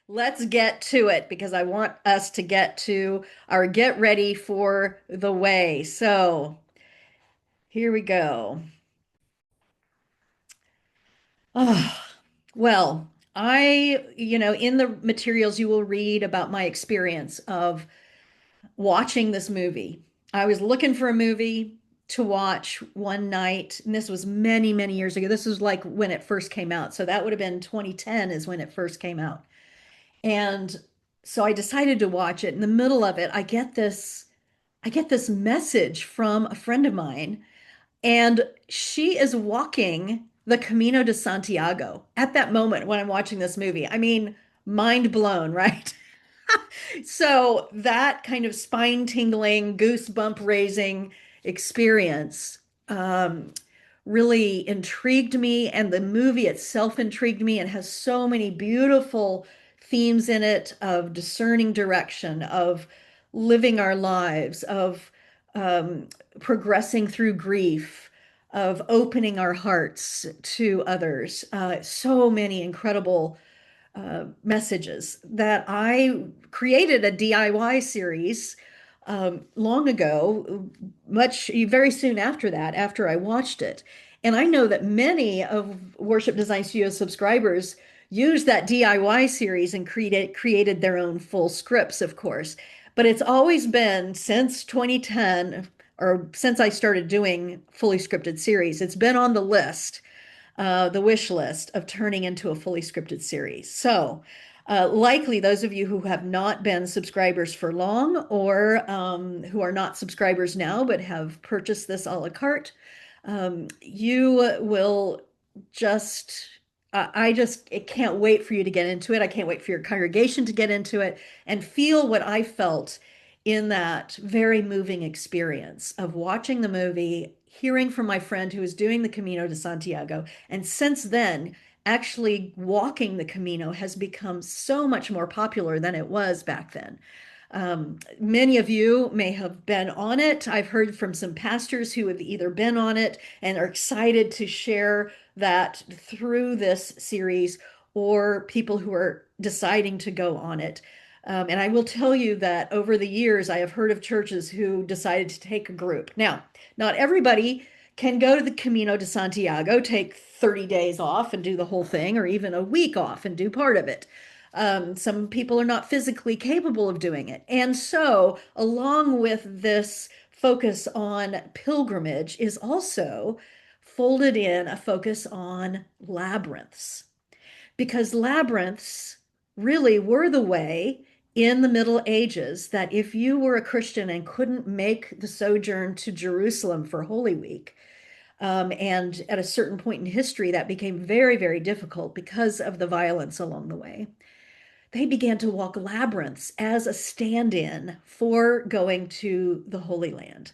let's get to it because I want us to get to our get ready for the way. So here we go. Oh, well, in the materials you will read about my experience of watching this movie. I was looking for a movie to watch one night, and this was many, many years ago. This was like when it first came out. So that would have been 2010 is when it first came out. And so I decided to watch it. In the middle of it, I get this message from a friend of mine, and she is walking the Camino de Santiago at that moment when I'm watching this movie. I mean, mind blown, right? So that kind of spine tingling, goosebump raising experience really intrigued me, and the movie itself intrigued me and has so many beautiful themes in it of discerning direction, of living our lives, of um, progressing through grief, of opening our hearts to others. So many incredible messages that I created a DIY series long ago, very soon after that, after I watched it. And I know that many of Worship Design Studio subscribers used that DIY series and created their own full scripts, of course. But it's always been since 2010, or since I started doing fully scripted series, it's been on the wish list of turning into a fully scripted series. So, likely those of you who have not been subscribers for long or who are not subscribers now but have purchased this a la carte, you will just, I can't wait for you to get into it. I can't wait for your congregation to get into it and feel what I felt in that very moving experience of watching the movie, hearing from my friend who was doing the Camino de Santiago. And since then, actually walking the Camino has become so much more popular than it was back then. Many of you may have been on it. I've heard from some pastors who have either been on it and are excited to share that through this series, or people who are deciding to go on it. And I will tell you that over the years, I have heard of churches who decided to take a group. Now, not everybody can go to the Camino de Santiago, take 30 days off and do the whole thing, or even a week off and do part of it. Some people are not physically capable of doing it. And so, along with this focus on pilgrimage, is also folded in a focus on labyrinths, because labyrinths really were the way in the Middle Ages that if you were a Christian and couldn't make the sojourn to Jerusalem for Holy Week, and at a certain point in history, that became very, very difficult because of the violence along the way. They began to walk labyrinths as a stand-in for going to the Holy Land.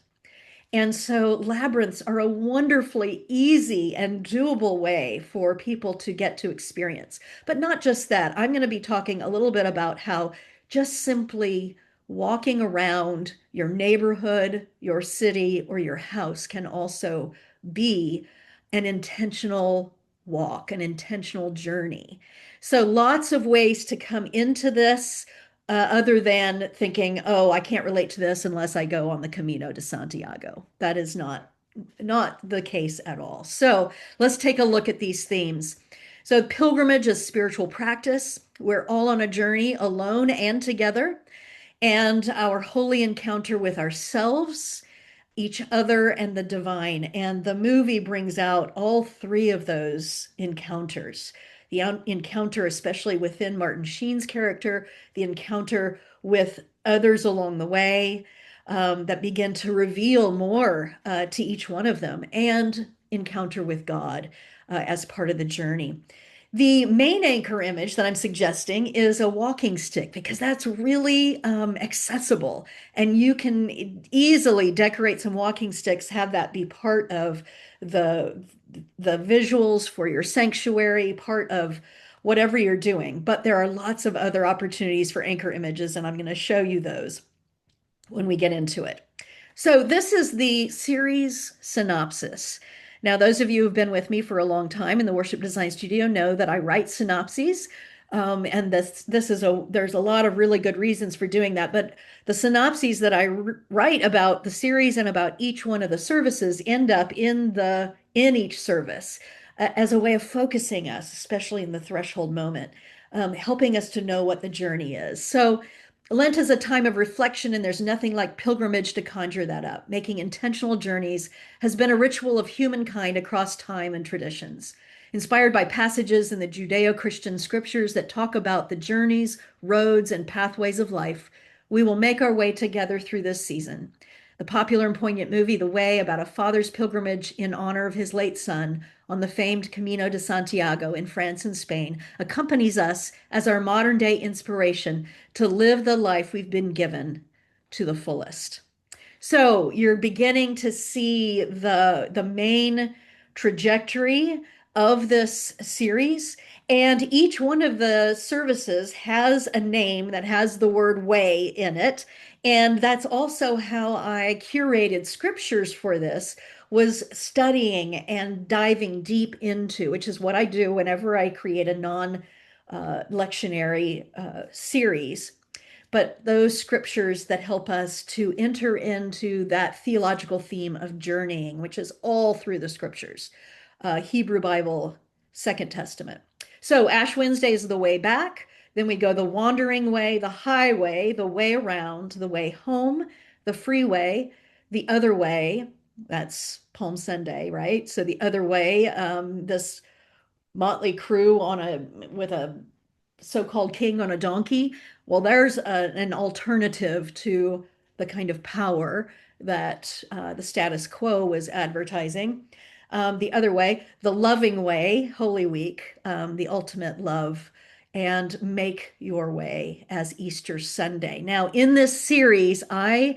And so labyrinths are a wonderfully easy and doable way for people to get to experience. But not just that. I'm going to be talking a little bit about how just simply walking around your neighborhood, your city, or your house can also be an intentional walk, an intentional journey. So lots of ways to come into this, other than thinking, oh, I can't relate to this unless I go on the Camino de Santiago. That is not the case at all. So let's take a look at these themes. So pilgrimage is spiritual practice. We're all on a journey alone and together, and our holy encounter with ourselves, each other, and the divine. And the movie brings out all three of those encounters. The encounter, especially within Martin Sheen's character, the encounter with others along the way, that begin to reveal more to each one of them, and encounter with God as part of the journey. The main anchor image that I'm suggesting is a walking stick because that's really accessible, and you can easily decorate some walking sticks, have that be part of the the visuals for your sanctuary, part of whatever you're doing. But there are lots of other opportunities for anchor images, and I'm going to show you those when we get into it. So this is the series synopsis. Now, those of you who've been with me for a long time in the Worship Design Studio know that I write synopses And this is there's a lot of really good reasons for doing that. But the synopses that I write about the series and about each one of the services end up in each service as a way of focusing us, especially in the threshold moment, helping us to know what the journey is. So Lent is a time of reflection, and there's nothing like pilgrimage to conjure that up. Making intentional journeys has been a ritual of humankind across time and traditions. Inspired by passages in the Judeo-Christian scriptures that talk about the journeys, roads, and pathways of life, we will make our way together through this season. The popular and poignant movie, The Way, about a father's pilgrimage in honor of his late son on the famed Camino de Santiago in France and Spain, accompanies us as our modern day inspiration to live the life we've been given to the fullest. So you're beginning to see the main trajectory of this series, and each one of the services has a name that has the word way in it. And that's also how I curated scriptures for this, was studying and diving deep into, which is what I do whenever I create a non-lectionary series, but those scriptures that help us to enter into that theological theme of journeying, which is all through the scriptures, Hebrew Bible, Second Testament. So Ash Wednesday is the way back. Then we go the wandering way, the highway, the way around, the way home, the freeway, the other way. That's Palm Sunday, right? So the other way, this motley crew on a with a so-called king on a donkey. Well, there's an alternative to the kind of power that the status quo was advertising. The other way, the loving way, Holy Week, the ultimate love, and make your way as Easter Sunday. Now, in this series, I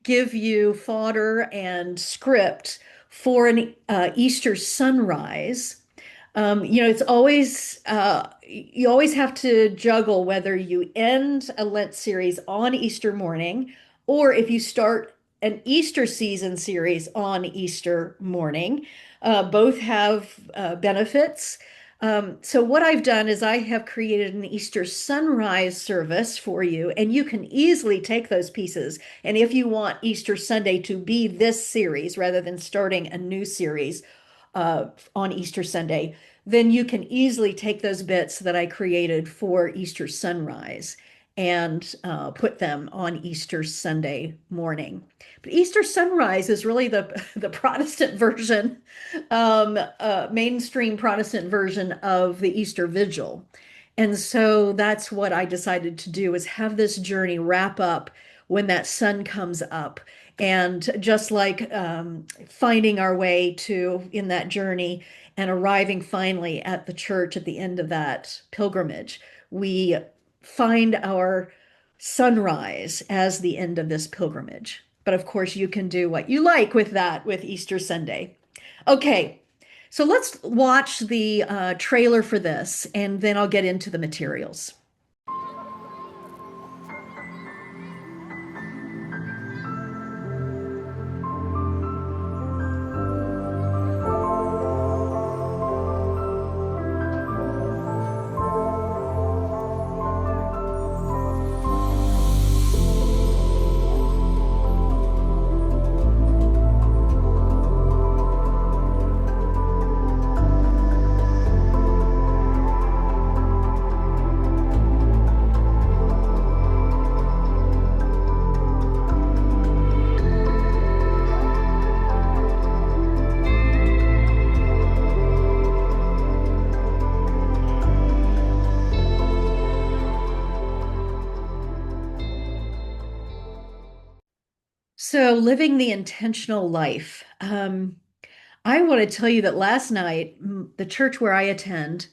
give you fodder and script for an Easter sunrise. It's always you always have to juggle whether you end a Lent series on Easter morning or if you start an Easter season series on Easter morning. Both have benefits. So what I've done is I have created an Easter sunrise service for you, and you can easily take those pieces. And if you want Easter Sunday to be this series rather than starting a new series, on Easter Sunday, then you can easily take those bits that I created for Easter sunrise and put them on Easter Sunday morning. But Easter sunrise is really the Protestant version, mainstream Protestant version of the Easter Vigil. And so that's what I decided to do, is have this journey wrap up when that sun comes up. And just like finding our way to in that journey and arriving finally at the church at the end of that pilgrimage, we find our sunrise as the end of this pilgrimage. But of course, you can do what you like with that with Easter Sunday. Okay, so let's watch the trailer for this, and then I'll get into the materials. So, living the intentional life. I want to tell you that last night, the church where I attend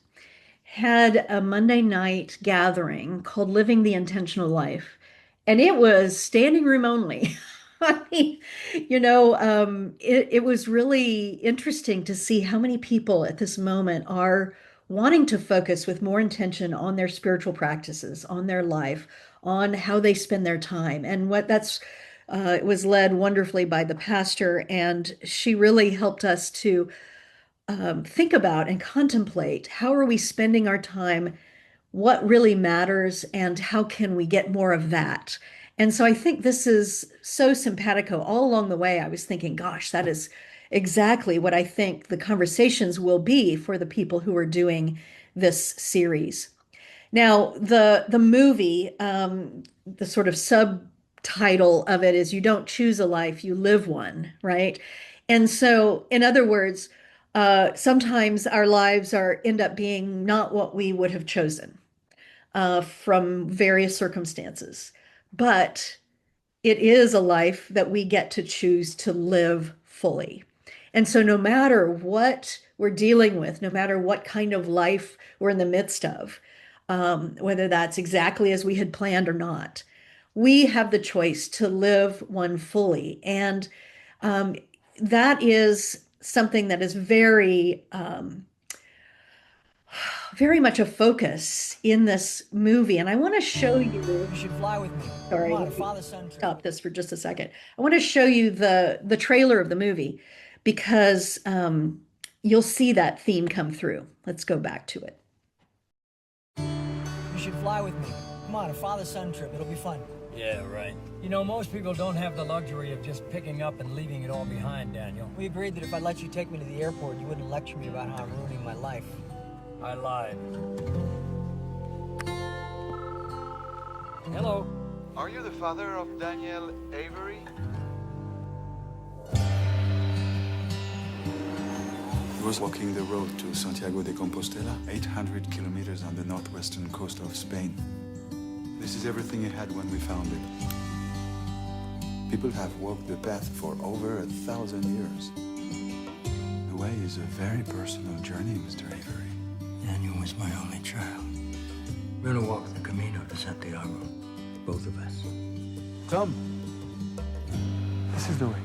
had a Monday night gathering called Living the Intentional Life, and it was standing room only. I mean, it was really interesting to see how many people at this moment are wanting to focus with more intention on their spiritual practices, on their life, on how they spend their time. And what that's it was led wonderfully by the pastor, and she really helped us to think about and contemplate how are we spending our time what really matters and how can we get more of that. And so I think this is so simpatico. All along the way, I was thinking, gosh, that is exactly what I think the conversations will be for the people who are doing this series. Now, the movie, the sort of subtitle of it is "You don't choose a life, you live one," right? And so, in other words, sometimes our lives are end up being not what we would have chosen from various circumstances, but it is a life that we get to choose to live fully. And so, no matter what we're dealing with, no matter what kind of life we're in the midst of, whether that's exactly as we had planned or not, we have the choice to live one fully. And um, that is something that is very much a focus in this movie. And I want to show you. You should fly with me. Sorry, Come on, let me father-son trip. stop this for just a second. I want to show you the trailer of the movie because you'll see that theme come through. Let's go back to it. You should fly with me. Come on, a father-son trip. It'll be fun. Yeah, right. You know, most people don't have the luxury of just picking up and leaving it all behind, Daniel. We agreed that if I let you take me to the airport, you wouldn't lecture me about how I'm ruining my life. I lied. Hello. Are you the father of Daniel Avery? He was walking the road to Santiago de Compostela, 800 kilometers on the northwestern coast of Spain. This is everything it had when we found it. People have walked the path for over 1,000 years. The way is a very personal journey, Mr. Avery. Daniel was my only child. We're gonna walk the Camino de Santiago. Both of us. Tom, this is the way.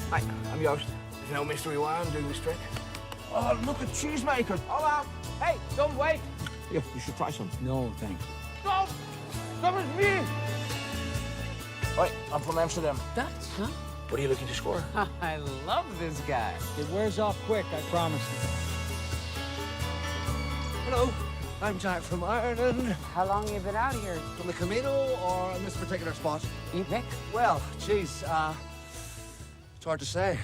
Hi, I'm Joost. There's no mystery why I'm doing this trick. Oh, look at cheesemakers. Hold on. Hey, don't wait. Yeah, you should try some. No, thanks. Stop! Stop with me! Right, I'm from Amsterdam. Dutch, huh? What are you looking to score? I love this guy. It wears off quick, I promise you. Hello, I'm Jack from Ireland. How long you been out here? From the Camino or on this particular spot? You pick? Well, geez, it's hard to say.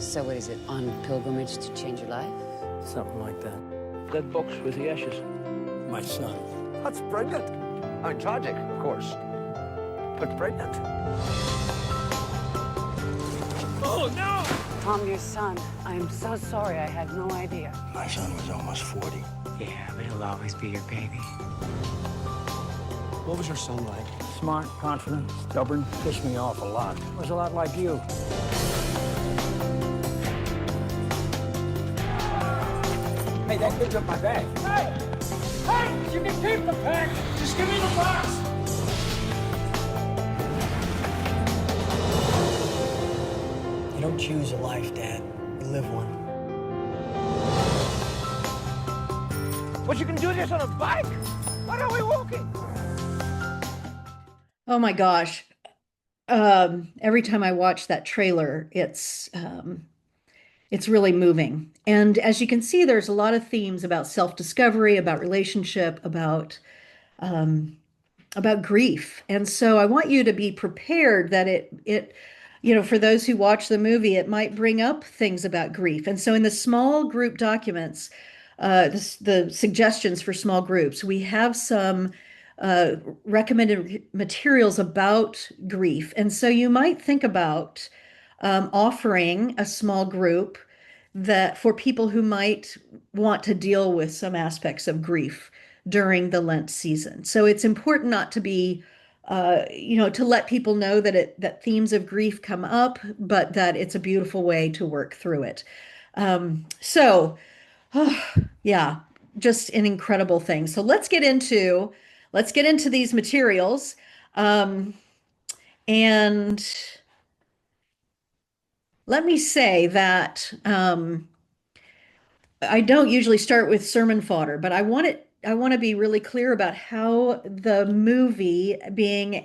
So what is it, on pilgrimage to change your life? Something like that. Dead books with the ashes. My son. That's brilliant. I mean, tragic, of course, but brilliant. Oh, no! Tom, your son. I am so sorry. I had no idea. My son was almost 40. Yeah, but he'll always be your baby. What was your son like? Smart, confident, stubborn. Pissed me off a lot. Was a lot like you. Hey, that picked up my bag. Hey! Hey! You can keep the bag! Just give me the box! You don't choose a life, Dad. You live one. But you can do this on a bike? Why are we walking? Oh my gosh. Every time I watch that trailer, it's really moving. And as you can see, there's a lot of themes about self-discovery, about relationship, about grief. And so I want you to be prepared that for those who watch the movie, it might bring up things about grief. And so in the small group documents, the suggestions for small groups, we have some recommended materials about grief. And so you might think about offering a small group that for people who might want to deal with some aspects of grief during the Lent season. So it's important not to be, to let people know that themes of grief come up, but that it's a beautiful way to work through it. Yeah, just an incredible thing. So let's get into these materials, and let me say that I don't usually start with sermon fodder, but I want to be really clear about how the movie being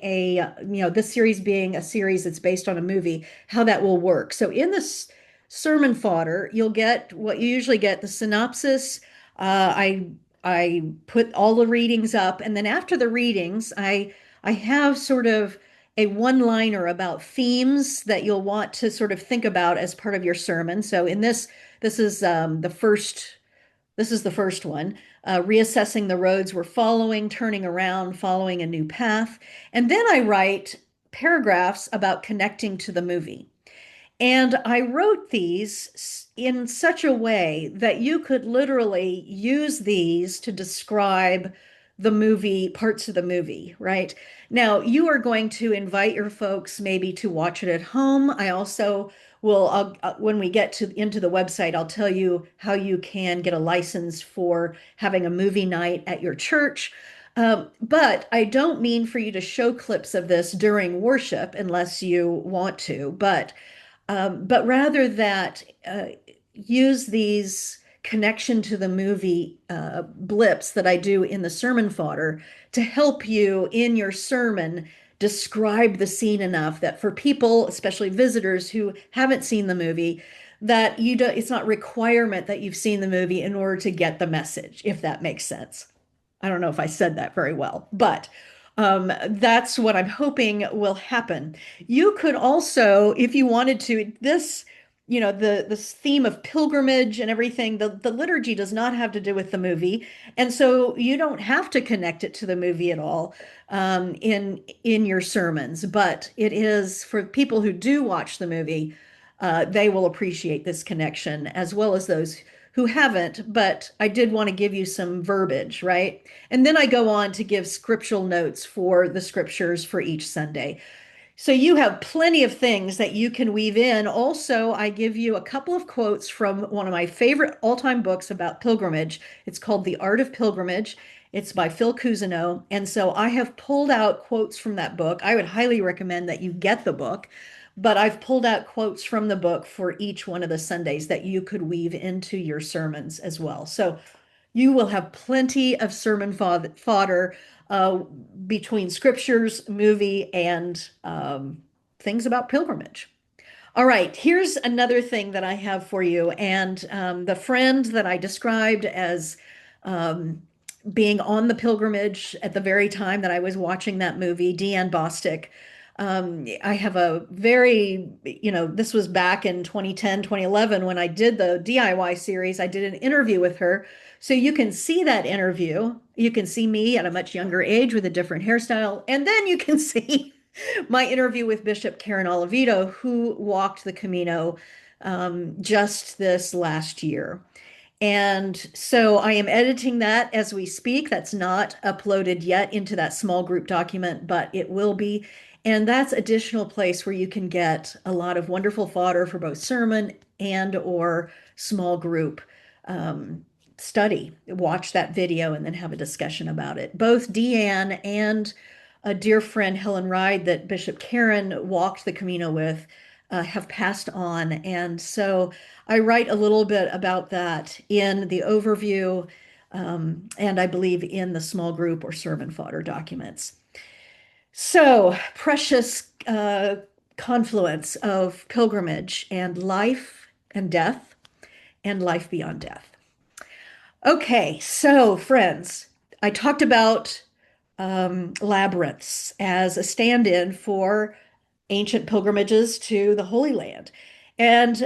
this series being a series that's based on a movie, how that will work. So in this sermon fodder, you'll get what you usually get, the synopsis. I put all the readings up, and then after the readings, I have sort of a one-liner about themes that you'll want to sort of think about as part of your sermon. So in this is the first one. Reassessing the roads we're following, turning around, following a new path. And then I write paragraphs about connecting to the movie. And I wrote these in such a way that you could literally use these to describe the movie, parts of the movie, right? Now, you are going to invite your folks maybe to watch it at home. I also will, when we get into the website, I'll tell you how you can get a license for having a movie night at your church. But I don't mean for you to show clips of this during worship unless you want to. But rather that use these connection to the movie blips that I do in the sermon fodder to help you in your sermon describe the scene enough that for people, especially visitors who haven't seen the movie, that you don't, it's not requirement that you've seen the movie in order to get the message, if that makes sense. I don't know if I said that very well, but that's what I'm hoping will happen. You could also, if you wanted to, this, this theme of pilgrimage and everything, the liturgy does not have to do with the movie, and so you don't have to connect it to the movie at all in your sermons. But it is for people who do watch the movie, they will appreciate this connection as well as those who haven't, but I did want to give you some verbiage, right? And then I go on to give scriptural notes for the scriptures for each Sunday. So you have plenty of things that you can weave in. Also, I give you a couple of quotes from one of my favorite all-time books about pilgrimage. It's called The Art of Pilgrimage. It's by Phil Cousineau. And so I have pulled out quotes from that book. I would highly recommend that you get the book, but I've pulled out quotes from the book for each one of the Sundays that you could weave into your sermons as well. So you will have plenty of sermon fodder uh, between scriptures, movie, and things about pilgrimage. All right, here's another thing that I have for you. And the friend that I described as being on the pilgrimage at the very time that I was watching that movie, Deanne Bostic. I have a very, this was back in 2010, 2011 when I did the DIY series. I did an interview with her. So you can see that interview. You can see me at a much younger age with a different hairstyle. And then you can see my interview with Bishop Karen Oliveto, who walked the Camino just this last year. And so I am editing that as we speak. That's not uploaded yet into that small group document, but it will be. And that's additional place where you can get a lot of wonderful fodder for both sermon and or small group study. Watch that video and then have a discussion about it. Both Deanne and a dear friend, Helen Ride, that Bishop Karen walked the Camino with, have passed on. And so I write a little bit about that in the overview, and I believe in the small group or sermon fodder documents. So, precious confluence of pilgrimage and life and death and life beyond death. Okay, so friends, I talked about labyrinths as a stand-in for ancient pilgrimages to the Holy Land. And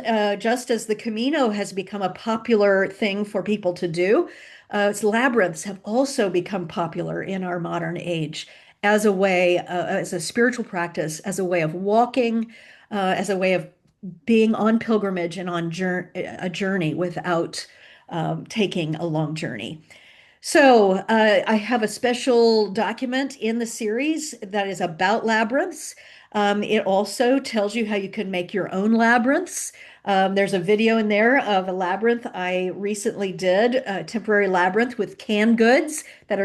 just as the Camino has become a popular thing for people to do, labyrinths have also become popular in our modern age as a way, as a spiritual practice, as a way of walking, as a way of being on pilgrimage and on a journey without taking a long journey. So I have a special document in the series that is about labyrinths. It also tells you how you can make your own labyrinths. There's a video in there of a labyrinth I recently did, a temporary labyrinth with canned goods that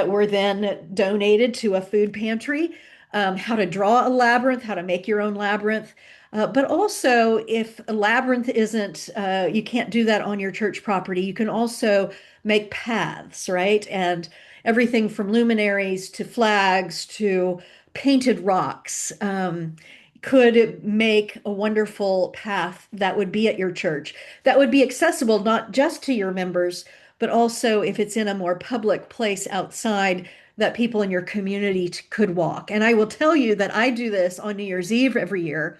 were then donated to a food pantry. How to draw a labyrinth, how to make your own labyrinth. But also, if a labyrinth isn't, you can't do that on your church property, you can also make paths, right? And everything from luminaries to flags to painted rocks, could make a wonderful path that would be at your church, that would be accessible not just to your members, but also if it's in a more public place outside that people in your community could walk. And I will tell you that I do this on New Year's Eve every year,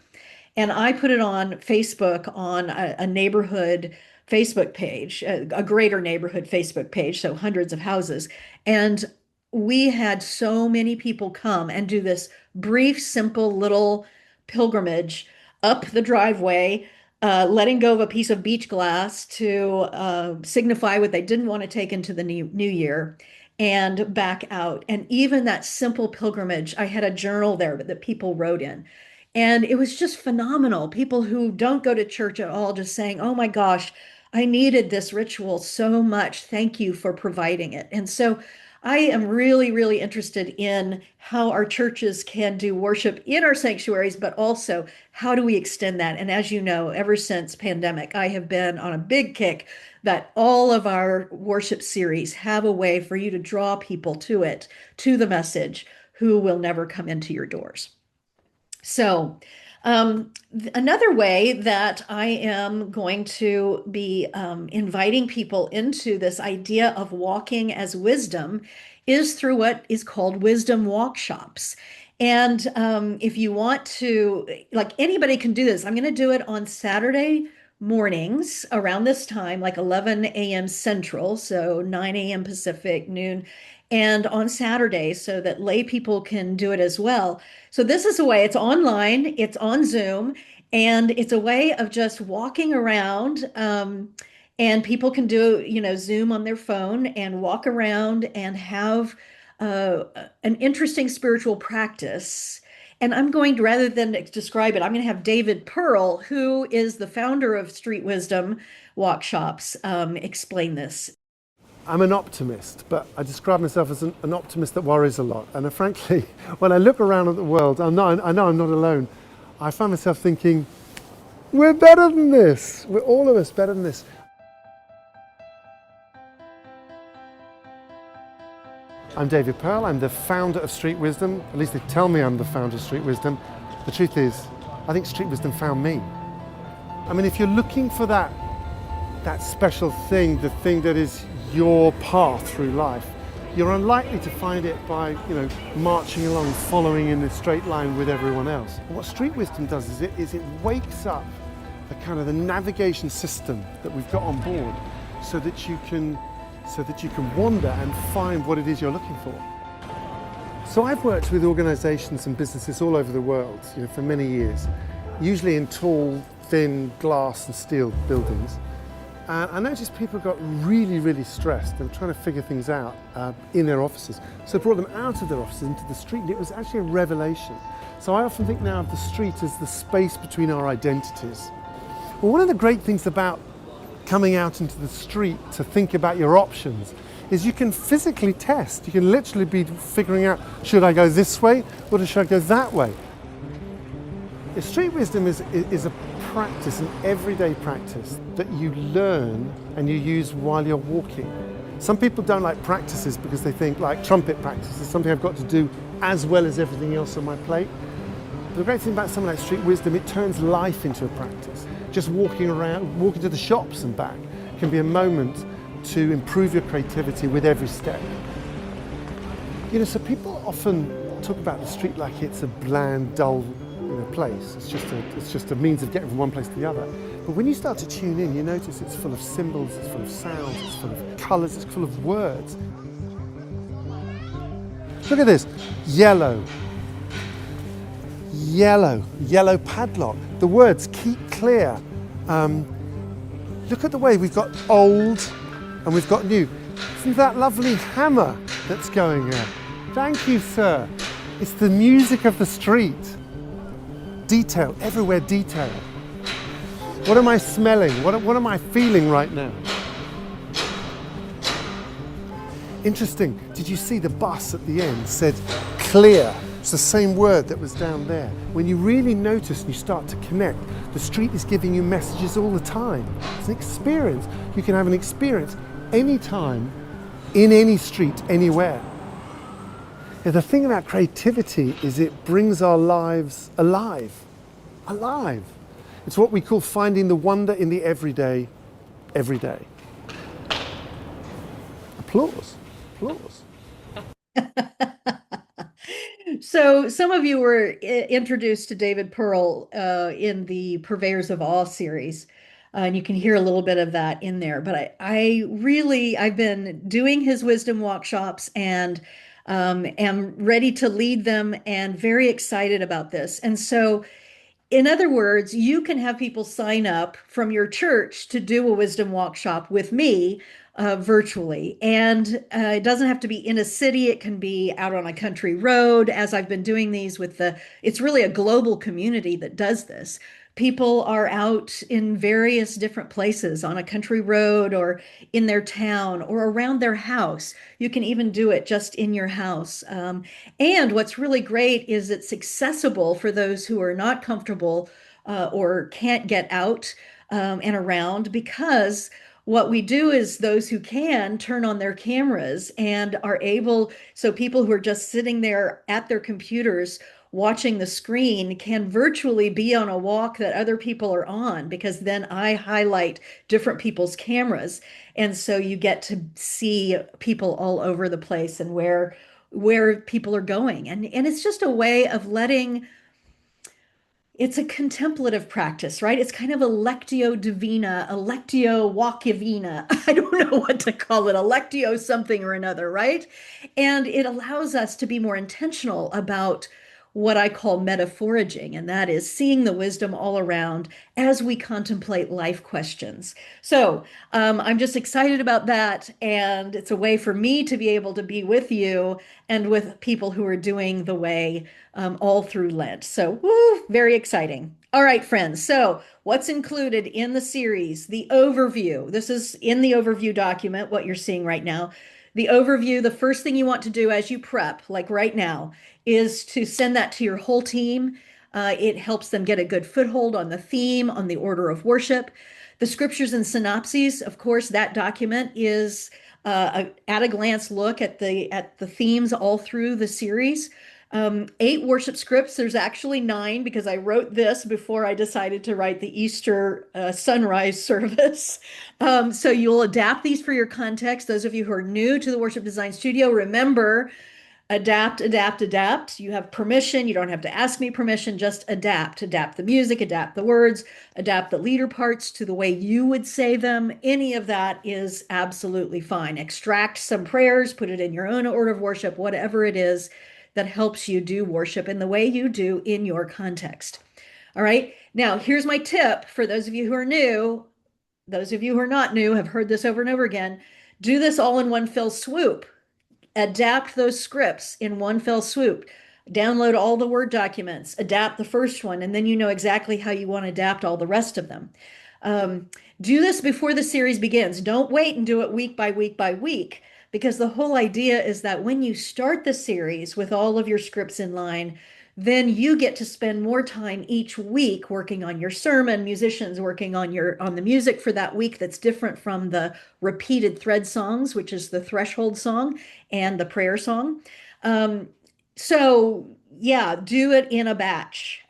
and I put it on Facebook on a neighborhood Facebook page, a greater neighborhood Facebook page, so hundreds of houses. And we had so many people come and do this brief, simple little pilgrimage up the driveway, letting go of a piece of beach glass to signify what they didn't want to take into the new year and back out. And even that simple pilgrimage, I had a journal there that people wrote in. And it was just phenomenal. People who don't go to church at all just saying, oh my gosh, I needed this ritual so much. Thank you for providing it. And so I am really, really interested in how our churches can do worship in our sanctuaries, but also how do we extend that? And as you know, ever since pandemic, I have been on a big kick that all of our worship series have a way for you to draw people to it, to the message, who will never come into your doors. So another way that I am going to be inviting people into this idea of walking as wisdom is through what is called wisdom workshops. And if you want to, like, anybody can do this. I'm going to do it on Saturday mornings around this time, like 11 a.m. Central, so 9 a.m. Pacific, noon, and on Saturdays so that lay people can do it as well. So this is a way, it's online, it's on Zoom, and it's a way of just walking around, and people can do, Zoom on their phone and walk around and have an interesting spiritual practice. And I'm going to, rather than describe it, I'm going to have David Pearl, who is the founder of Street Wisdom Workshops, explain this. I'm an optimist, but I describe myself as an optimist that worries a lot. And frankly, when I look around at the world, I know I'm not alone. I find myself thinking, we're better than this. We're all of us better than this. I'm David Pearl. I'm the founder of Street Wisdom. At least they tell me I'm the founder of Street Wisdom. The truth is, I think Street Wisdom found me. I mean, if you're looking for that special thing, the thing that is your path through life, you're unlikely to find it by, marching along, following in a straight line with everyone else. And what Street Wisdom does is it wakes up the kind of the navigation system that we've got on board so that you can wander and find what it is you're looking for. So I've worked with organizations and businesses all over the world, for many years, usually in tall, thin glass and steel buildings. And I noticed people got really, really stressed. They were trying to figure things out in their offices. So I brought them out of their offices into the street, and it was actually a revelation. So I often think now of the street as the space between our identities. Well, one of the great things about coming out into the street to think about your options is you can physically test. You can literally be figuring out, should I go this way or should I go that way? Street wisdom is a practice, an everyday practice that you learn and you use while you're walking. Some people don't like practices because they think, like trumpet practice is something I've got to do as well as everything else on my plate. But the great thing about something like Street Wisdom, it turns life into a practice. Just walking around, walking to the shops and back can be a moment to improve your creativity with every step. So people often talk about the street like it's a bland, dull place. It's just a means of getting from one place to the other. But when you start to tune in, you notice it's full of symbols, it's full of sounds, it's full of colours, it's full of words. Look at this, yellow padlock. The words keep clear. Look at the way we've got old and we've got new. Isn't that lovely hammer that's going there? Thank you, sir. It's the music of the street. Detail, everywhere detail. What am I smelling? What am I feeling right now? Interesting, did you see the bus at the end said clear? It's the same word that was down there. When you really notice and you start to connect, the street is giving you messages all the time. It's an experience. You can have an experience anytime, in any street, anywhere. The thing about creativity is it brings our lives alive. alive. It's what we call finding the wonder in the everyday, every day. Applause, applause. So some of you were introduced to David Pearl in the Purveyors of Awe series, and you can hear a little bit of that in there. But I've been doing his wisdom workshops and am ready to lead them and very excited about this. And so in other words, you can have people sign up from your church to do a wisdom workshop with me virtually. And it doesn't have to be in a city, it can be out on a country road, as I've been doing these it's really a global community that does this. People are out in various different places on a country road or in their town or around their house. You can even do it just in your house. And what's really great is it's accessible for those who are not comfortable or can't get out and around, because what we do is those who can turn on their cameras and are able, so people who are just sitting there at their computers watching the screen can virtually be on a walk that other people are on, because then I highlight different people's cameras. And so you get to see people all over the place and where people are going. And it's just a way of it's a contemplative practice, right? It's kind of a lectio divina, a lectio vocivina. I don't know what to call it, a lectio something or another, right? And it allows us to be more intentional about what I call metaphoraging, and that is seeing the wisdom all around as we contemplate life questions. So I'm just excited about that, and it's a way for me to be able to be with you and with people who are doing the way all through Lent. So, woo, very exciting. All right, friends. So, what's included in the series? The overview. This is in the overview document, what you're seeing right now. The overview, the first thing you want to do as you prep, like right now, is to send that to your whole team. It helps them get a good foothold on the theme, on the order of worship. The scriptures and synopses, of course, that document is at a glance look at the themes all through the series. 8 worship scripts. There's actually 9 because I wrote this before I decided to write the Easter sunrise service. So you'll adapt these for your context. Those of you who are new to the Worship Design Studio, remember, adapt, adapt, adapt. You have permission. You don't have to ask me permission. Just adapt. Adapt the music, adapt the words, adapt the leader parts to the way you would say them. Any of that is absolutely fine. Extract some prayers, put it in your own order of worship, whatever it is that helps you do worship in the way you do in your context. All right. Now, here's my tip for those of you who are new. Those of you who are not new have heard this over and over again. Do this all in one fell swoop. Adapt those scripts in one fell swoop. Download all the Word documents, adapt the first one, and then you know exactly how you want to adapt all the rest of them. Do this before the series begins. Don't wait and do it week by week by week, because the whole idea is that when you start the series with all of your scripts in line, then you get to spend more time each week working on your sermon, musicians working on the music for that week that's different from the repeated thread songs, which is the threshold song and the prayer song. So yeah, do it in a batch.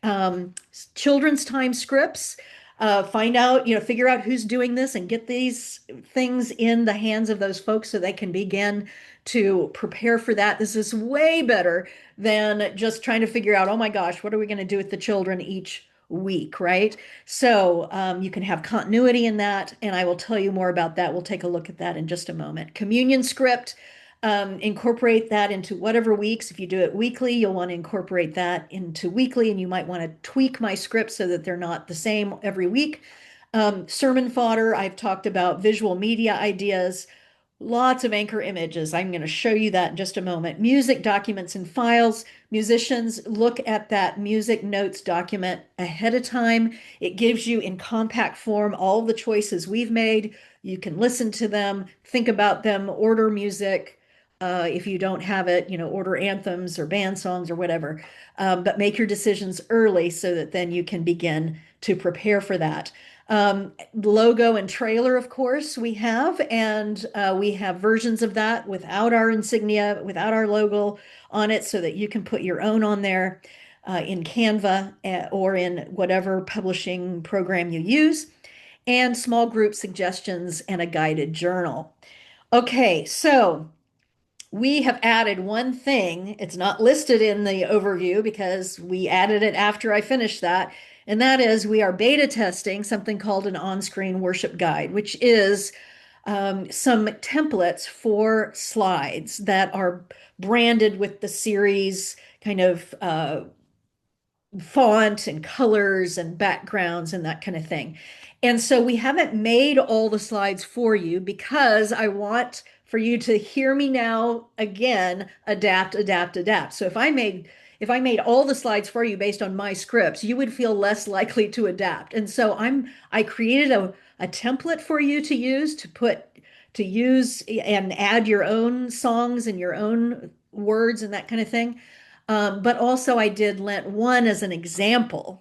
Children's time scripts, find out, figure out who's doing this and get these things in the hands of those folks so they can begin to prepare for that. This is way better than just trying to figure out, oh my gosh, what are we going to do with the children each week, right? So you can have continuity in that, and I will tell you more about that. We'll take a look at that in just a moment. Communion script, incorporate that into whatever weeks. If you do it weekly, you'll want to incorporate that into weekly, and you might want to tweak my scripts so that they're not the same every week. Sermon fodder, I've talked about visual media ideas, lots of anchor images. I'm going to show you that in just a moment. Music documents and files. Musicians, look at that music notes document ahead of time. It gives you in compact form all the choices we've made. You can listen to them, think about them, order music. If you don't have it, order anthems or band songs or whatever. But make your decisions early so that then you can begin to prepare for that. Logo and trailer, of course, we have, and we have versions of that without our insignia, without our logo on it, so that you can put your own on there. in Canva or in whatever publishing program you use, and small group suggestions and a guided journal. Okay, so we have added one thing. It's not listed in the overview because we added it after I finished that. And that is we are beta testing something called an on-screen worship guide, which is some templates for slides that are branded with the series kind of font and colors and backgrounds and that kind of thing. And so we haven't made all the slides for you because I want for you to hear me now again, adapt, adapt, adapt. So if I made all the slides for you based on my scripts, you would feel less likely to adapt. And so I created a template for you to use to use and add your own songs and your own words and that kind of thing. But also I did Lent 1 as an example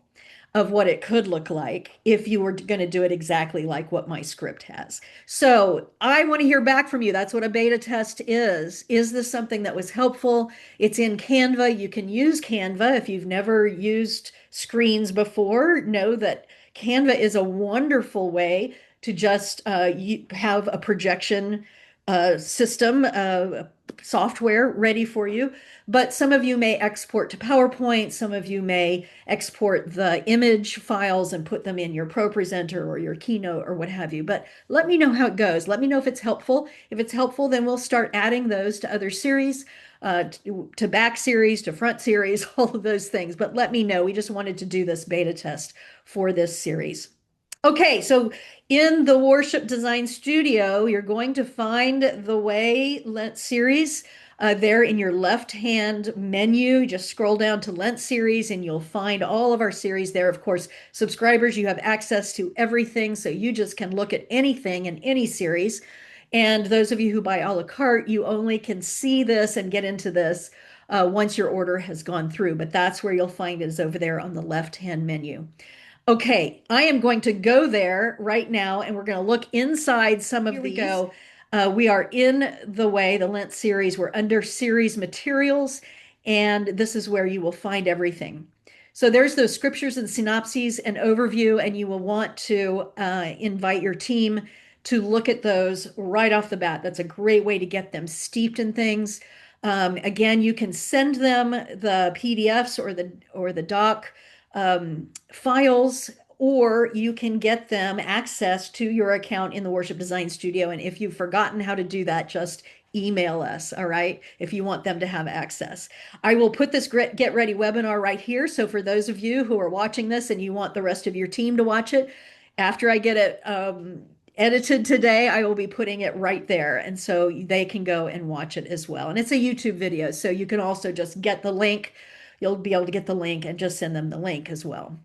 of what it could look like if you were going to do it exactly like what my script has. So I want to hear back from you. That's what a beta test is. Is this something that was helpful? It's in Canva. You can use Canva if you've never used screens before. Know that Canva is a wonderful way to just have a projection system, software ready for you. But some of you may export to PowerPoint, some of you may export the image files and put them in your ProPresenter or your Keynote or what have you. But let me know how it goes. Let me know if it's helpful. If it's helpful, then we'll start adding those to other series, to back series, to front series, all of those things. But let me know. We just wanted to do this beta test for this series. Okay, so in the Worship Design Studio, you're going to find the Way Lent series there in your left-hand menu. Just scroll down to Lent series and you'll find all of our series there. Of course, subscribers, you have access to everything, so you just can look at anything in any series. And those of you who buy a la carte, you only can see this and get into this once your order has gone through. But that's where you'll find it, is over there on the left-hand menu. Okay, I am going to go there right now and we're going to look inside some of these. Here we go. We are in the Lent series. We're under series materials, and this is where you will find everything. So there's those scriptures and synopses and overview, and you will want to invite your team to look at those right off the bat. That's a great way to get them steeped in things. Again, you can send them the PDFs or the doc files, or you can get them access to your account in the Worship Design Studio. And if you've forgotten how to do that, just email us, all right, if you want them to have access. I will put this Get Ready webinar right here. So for those of you who are watching this and you want the rest of your team to watch it, after I get it edited today, I will be putting it right there. And so they can go and watch it as well. And it's a YouTube video, so you can also just get the link. You'll be able to get the link and just send them the link as well.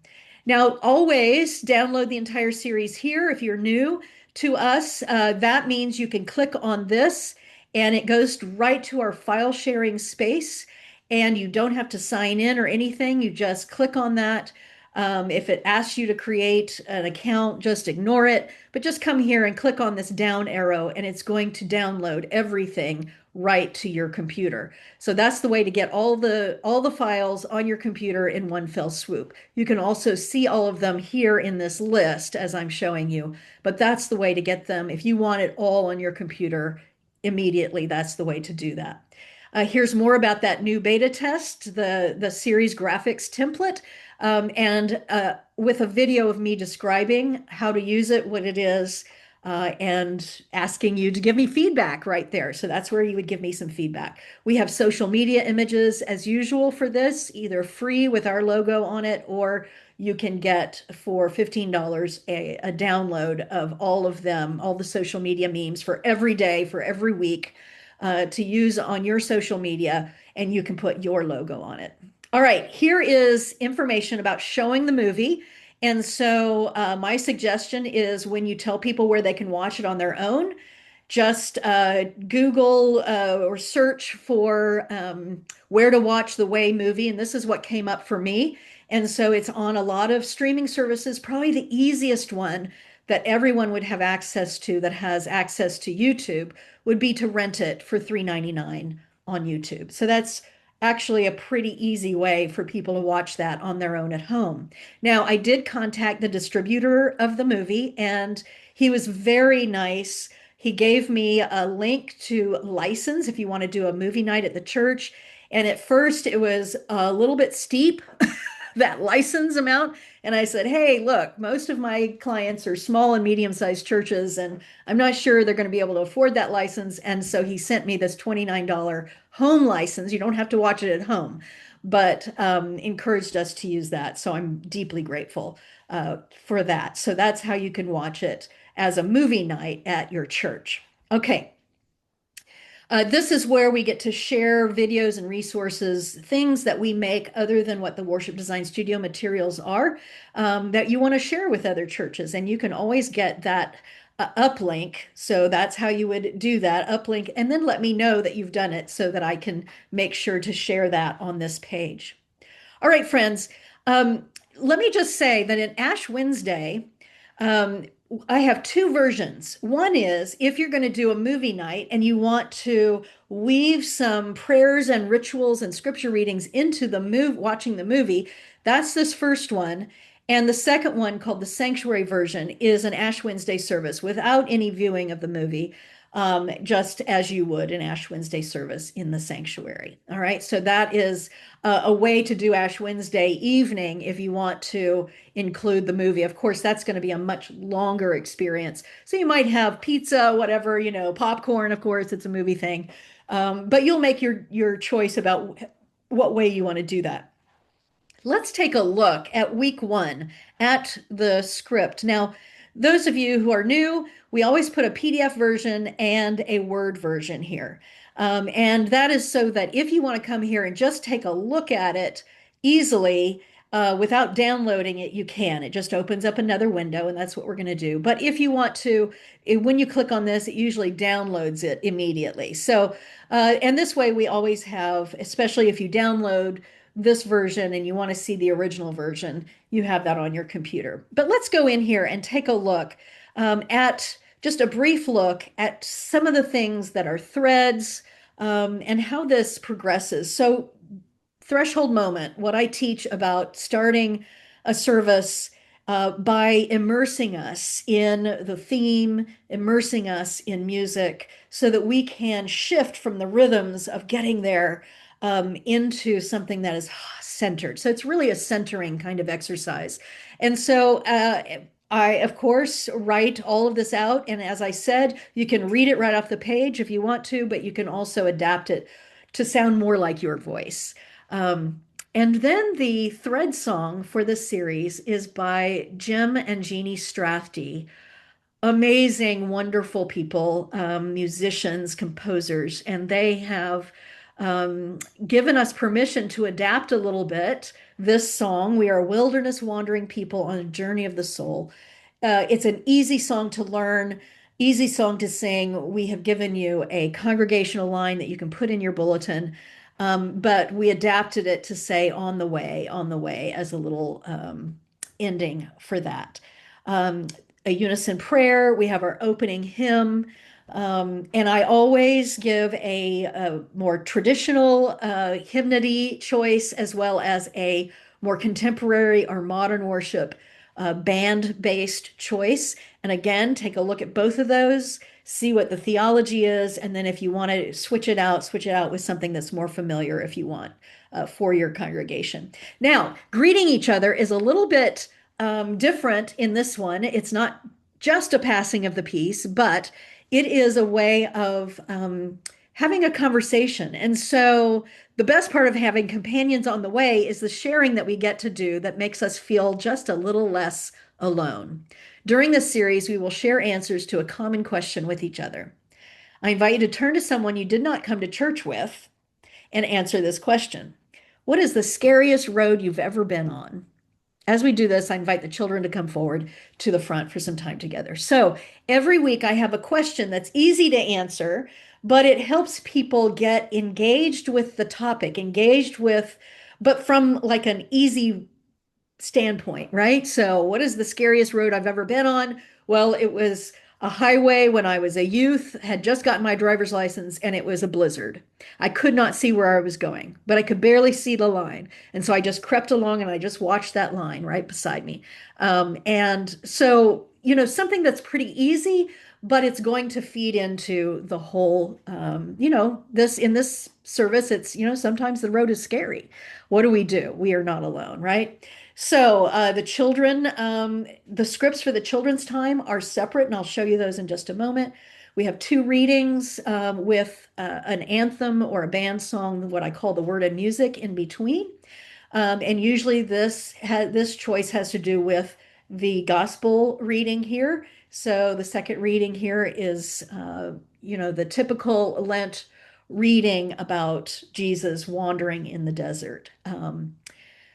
Now, always download the entire series here. If you're new to us, that means you can click on this and it goes right to our file sharing space, and you don't have to sign in or anything. You just click on that. If it asks you to create an account, just ignore it, but just come here and click on this down arrow and it's going to download everything right to your computer. So that's the way to get all the files on your computer in one fell swoop. You can also see all of them here in this list as I'm showing you, but that's the way to get them. If you want it all on your computer immediately, that's the way to do that. Here's more about that new beta test, the series graphics template, and with a video of me describing how to use it, what it is, and asking you to give me feedback right there. So that's where you would give me some feedback. We have social media images as usual for this, either free with our logo on it, or you can get for $15 a download of all of them, all the social media memes for every day, for every week, to use on your social media, and you can put your logo on it. All right, here is information about showing the movie. And so my suggestion is, when you tell people where they can watch it on their own, just Google or search for where to watch the Way movie. And this is what came up for me. And so it's on a lot of streaming services. Probably the easiest one that everyone would have access to, that has access to YouTube, would be to rent it for $3.99 on YouTube. So that's actually a pretty easy way for people to watch that on their own at home. Now, I did contact the distributor of the movie, and he was very nice. He gave me a link to license if you want to do a movie night at the church. And at first, it was a little bit steep, that license amount. And I said, hey, look, most of my clients are small and medium-sized churches, and I'm not sure they're going to be able to afford that license. And so he sent me this $29 home license. You don't have to watch it at home, but encouraged us to use that. So I'm deeply grateful for that. So that's how you can watch it as a movie night at your church. Okay. This is where we get to share videos and resources, things that we make other than what the Worship Design Studio materials are, that you want to share with other churches. And you can always get that uplink. So that's how you would do that, uplink, and then let me know that you've done it so that I can make sure to share that on this page. All right, friends, let me just say that in Ash Wednesday, I have two versions. One is if you're going to do a movie night and you want to weave some prayers and rituals and scripture readings into the watching the movie, that's this first one. And the second one, called the Sanctuary version, is an Ash Wednesday service without any viewing of the movie, just as you would an Ash Wednesday service in the sanctuary. All right, so that is a way to do Ash Wednesday evening if you want to include the movie. Of course, that's going to be a much longer experience. So you might have pizza, whatever, popcorn, of course, it's a movie thing. But you'll make your choice about what way you want to do that. Let's take a look at week 1 at the script. Now, those of you who are new, we always put a PDF version and a Word version here. And that is so that if you want to come here and just take a look at it easily, without downloading it, you can. It just opens up another window, and that's what we're going to do. But if you want to, when you click on this, it usually downloads it immediately. So, and this way we always have, especially if you download this version and you want to see the original version, you have that on your computer. But let's go in here and take a look at just a brief look at some of the things that are threads and how this progresses. So threshold moment, what I teach about starting a service by immersing us in the theme, immersing us in music so that we can shift from the rhythms of getting there into something that is centered. So it's really a centering kind of exercise. And so I, of course, write all of this out. And as I said, you can read it right off the page if you want to, but you can also adapt it to sound more like your voice. And then the thread song for this series is by Jim and Jeannie Strathdy. Amazing, wonderful people, musicians, composers, and they have given us permission to adapt a little bit this song. We are wilderness wandering people on a journey of the soul. It's an easy song to learn, easy song to sing. We have given you a congregational line that you can put in your bulletin, but we adapted it to say on the way as a little ending for that. A unison prayer. We have our opening hymn. And I always give a more traditional hymnody choice as well as a more contemporary or modern worship band-based choice. And again, take a look at both of those, see what the theology is, and then if you want to switch it out with something that's more familiar if you want for your congregation. Now, greeting each other is a little bit different in this one. It's not just a passing of the peace, but it is a way of having a conversation. And so the best part of having companions on the way is the sharing that we get to do that makes us feel just a little less alone. During this series, we will share answers to a common question with each other. I invite you to turn to someone you did not come to church with and answer this question. What is the scariest road you've ever been on? As we do this, I invite the children to come forward to the front for some time together. So every week I have a question that's easy to answer, but it helps people get engaged with the topic, but from like an easy standpoint, right? So what is the scariest road I've ever been on? Well, it was a highway when I was a youth, had just gotten my driver's license, and it was a blizzard. I could not see where I was going, but I could barely see the line. And so I just crept along and I just watched that line right beside me. And so, something that's pretty easy, but it's going to feed into the whole, in this service, it's, sometimes the road is scary. What do we do? We are not alone, right? So the children, the scripts for the children's time are separate, and I'll show you those in just a moment. We have two readings with an anthem or a band song, what I call the word and music in between. And usually this choice has to do with the gospel reading here. So the second reading here is, the typical Lent reading about Jesus wandering in the desert.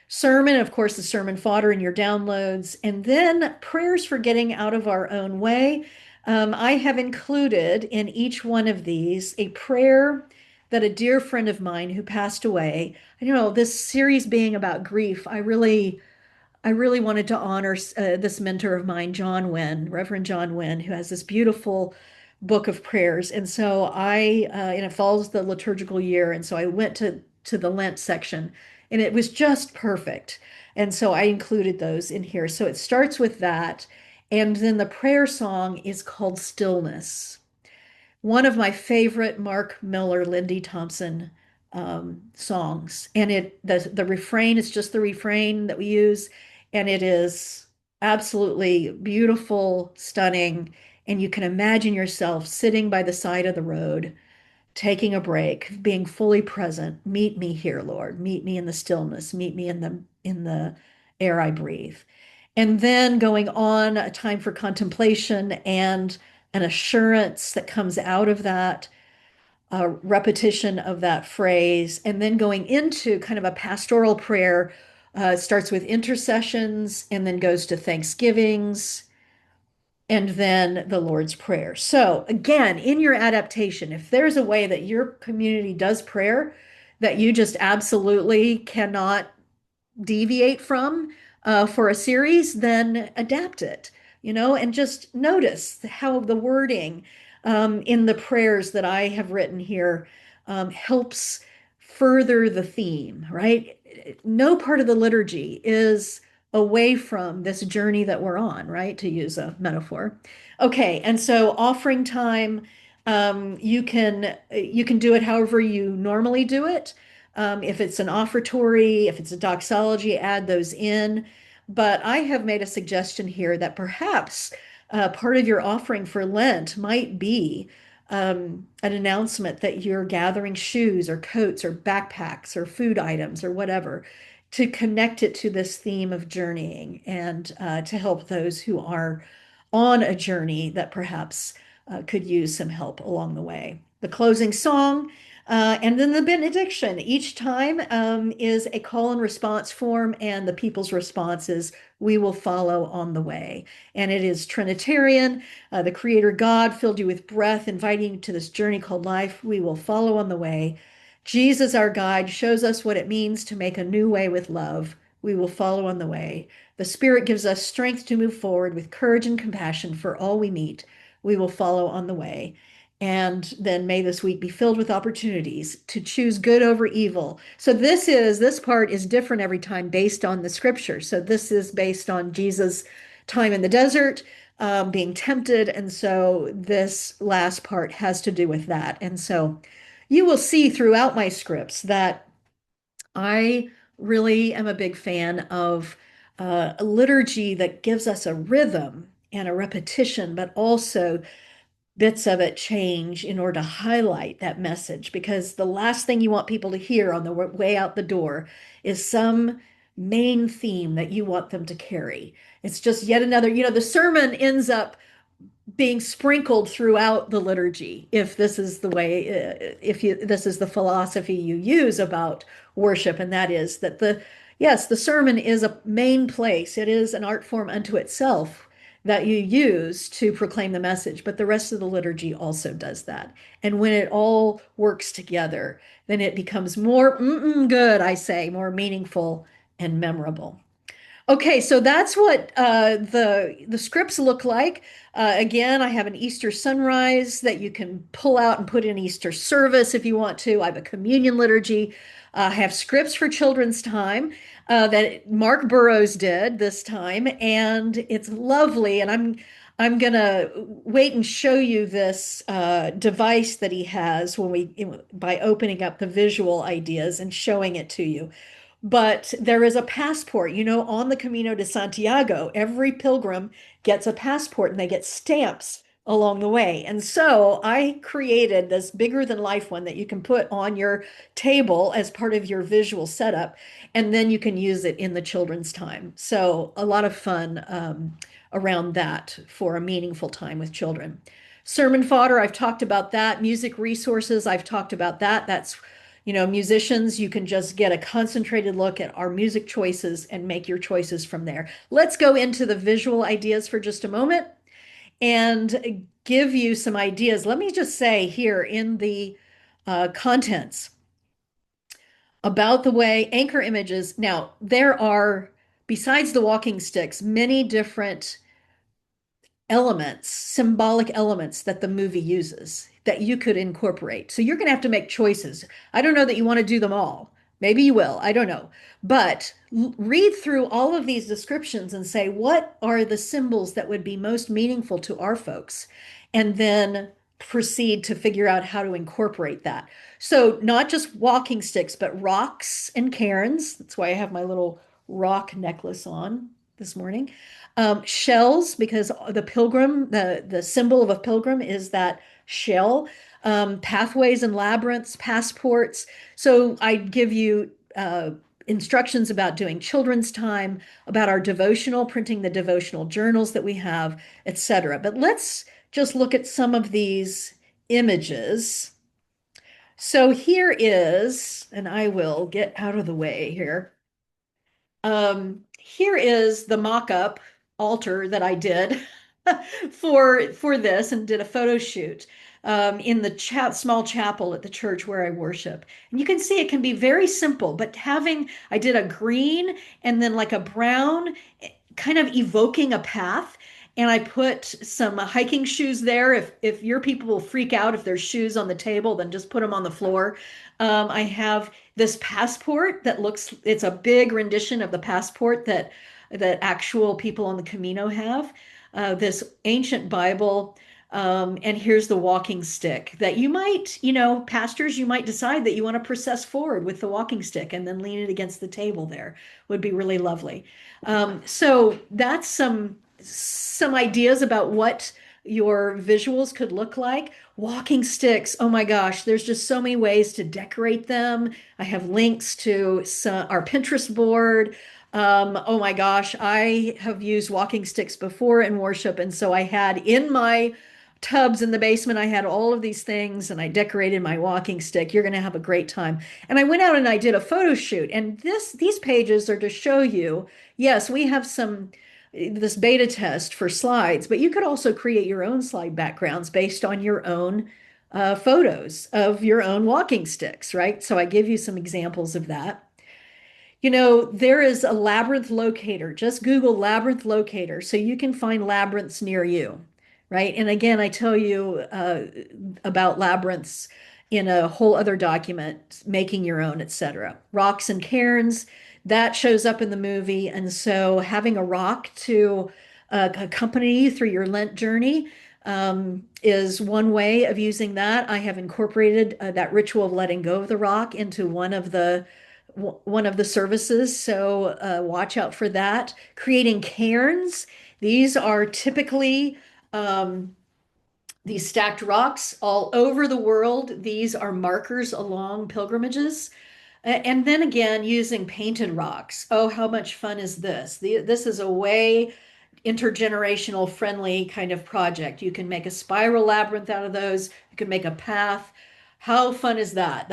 Sermon, of course, the sermon fodder in your downloads, and then prayers for getting out of our own way. I have included in each one of these a prayer that a dear friend of mine who passed away, this series being about grief, I really wanted to honor this mentor of mine, John Wynn, Reverend John Wynn, who has this beautiful book of prayers. And so and it follows the liturgical year. And so I went to the Lent section, and it was just perfect. And so I included those in here. So it starts with that. And then the prayer song is called Stillness. One of my favorite Mark Miller, Lindy Thompson songs. And the refrain is just the refrain that we use, and it is absolutely beautiful, stunning, and you can imagine yourself sitting by the side of the road, taking a break, being fully present. Meet me here, Lord. Meet me in the stillness. Meet me in the air I breathe. And then going on, a time for contemplation and an assurance that comes out of that repetition of that phrase, and then going into kind of a pastoral prayer. Starts with intercessions and then goes to thanksgivings and then the Lord's Prayer. So, again, in your adaptation, if there's a way that your community does prayer that you just absolutely cannot deviate from for a series, then adapt it, and just notice how the wording in the prayers that I have written here helps further the theme, right? No part of the liturgy is away from this journey that we're on, right? To use a metaphor. Okay, and so offering time, you can do it however you normally do it. If it's an offertory, if it's a doxology, add those in. But I have made a suggestion here that perhaps part of your offering for Lent might be an announcement that you're gathering shoes or coats or backpacks or food items or whatever to connect it to this theme of journeying and to help those who are on a journey that perhaps could use some help along the way. The closing song. And then the benediction each time is a call and response form, and the people's response is, we will follow on the way. And it is Trinitarian. The Creator God filled you with breath, inviting you to this journey called life. We will follow on the way. Jesus, our guide, shows us what it means to make a new way with love. We will follow on the way. The Spirit gives us strength to move forward with courage and compassion for all we meet. We will follow on the way. And then may this week be filled with opportunities to choose good over evil. So this part is different every time based on the scripture. So this is based on Jesus' time in the desert, being tempted. And so this last part has to do with that. And so you will see throughout my scripts that I really am a big fan of a liturgy that gives us a rhythm and a repetition, but also bits of it change in order to highlight that message, because the last thing you want people to hear on the way out the door is some main theme that you want them to carry. It's just yet another, the sermon ends up being sprinkled throughout the liturgy, if this is the way, this is the philosophy you use about worship, and that is that the sermon is a main place. It is an art form unto itself that you use to proclaim the message, but the rest of the liturgy also does that. And when it all works together, then it becomes more good, I say, more meaningful and memorable. Okay, so that's what the scripts look like. Again, I have an Easter sunrise that you can pull out and put in Easter service if you want to. I have a communion liturgy. I have scripts for children's time that Mark Burrows did this time, and it's lovely. And I'm gonna wait and show you this device that he has when by opening up the visual ideas and showing it to you. But there is a passport. On the Camino de Santiago, every pilgrim gets a passport and they get stamps along the way. And so I created this bigger than life one that you can put on your table as part of your visual setup, and then you can use it in the children's time. So a lot of fun around that for a meaningful time with children. Sermon fodder, I've talked about that. Music resources, I've talked about that. That's musicians, you can just get a concentrated look at our music choices and make your choices from there. Let's go into the visual ideas for just a moment and give you some ideas. Let me just say here in the contents about the way anchor images. Now, there are, besides the walking sticks, many different elements, symbolic elements that the movie uses that you could incorporate. So you're going to have to make choices. I don't know that you want to do them all. Maybe you will. I don't know. But read through all of these descriptions and say, what are the symbols that would be most meaningful to our folks? And then proceed to figure out how to incorporate that. So not just walking sticks, but rocks and cairns. That's why I have my little rock necklace on this morning. Shells, because the pilgrim, the symbol of a pilgrim is that shell. Pathways and labyrinths, passports. So I give you instructions about doing children's time, about our devotional, printing the devotional journals that we have, etc. But let's just look at some of these images. So here is, and I will get out of the way here. Here is the mock-up altar that I did for this and did a photo shoot in the small chapel at the church where I worship. And you can see it can be very simple, but I did a green and then like a brown, kind of evoking a path. And I put some hiking shoes there. If your people will freak out if there's shoes on the table, then just put them on the floor. I have this passport it's a big rendition of the passport that actual people on the Camino have. This ancient Bible, and here's the walking stick that you might, pastors, you might decide that you want to process forward with the walking stick and then lean it against the table there. Would be really lovely. So that's some ideas about what your visuals could look like. Walking sticks, oh my gosh, there's just so many ways to decorate them. I have links to our Pinterest board. Oh my gosh, I have used walking sticks before in worship. And so I had in my tubs in the basement, I had all of these things and I decorated my walking stick. You're going to have a great time. And I went out and I did a photo shoot. And these pages are to show you, yes, we have this beta test for slides, but you could also create your own slide backgrounds based on your own photos of your own walking sticks, right? So I give you some examples of that. There is a labyrinth locator. Just Google labyrinth locator so you can find labyrinths near you, right? And again, I tell you about labyrinths in a whole other document, making your own, etc. Rocks and cairns, that shows up in the movie. And so having a rock to accompany you through your Lent journey is one way of using that. I have incorporated that ritual of letting go of the rock into one of the services. So watch out for that. Creating cairns. These are typically these stacked rocks all over the world. These are markers along pilgrimages. And then again, using painted rocks. Oh, how much fun is this? This is a way intergenerational friendly kind of project. You can make a spiral labyrinth out of those. You can make a path. How fun is that?